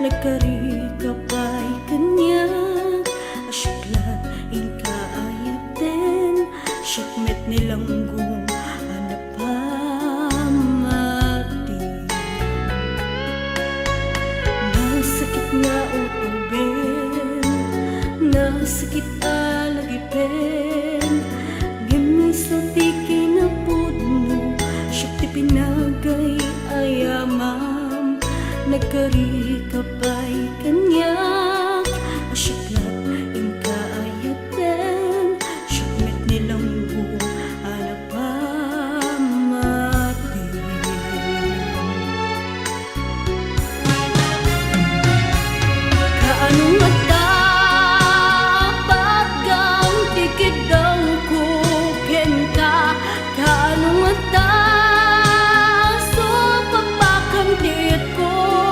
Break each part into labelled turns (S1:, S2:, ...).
S1: Nagkari kapay kanya asyaklat inka ayaten syakmet nilanggung anapamati nasakit nga utuben nasakit alagipen gimisati kinapudno syakti pinagay ayamam nagkari kapay kanya asyaklat inka ayaten syakmet nilanggung anapamati kaano mata paggang tikidang kuken ka kaano mata so papakang dit ko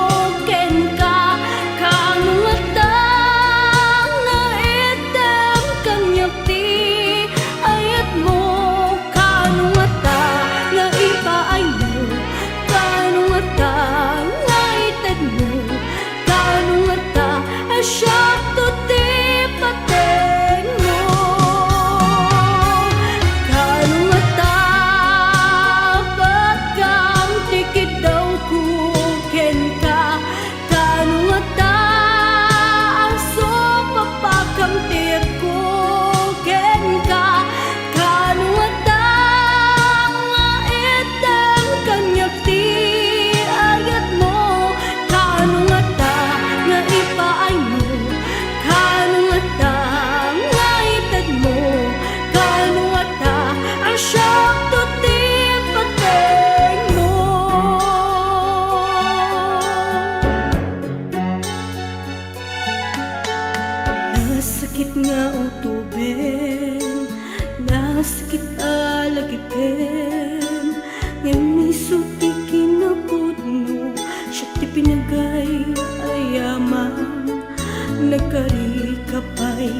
S1: nasakit nga utuben nasakit alagipen ngayon isuti kinapudno syakti pinagay ayaman nagkari kapay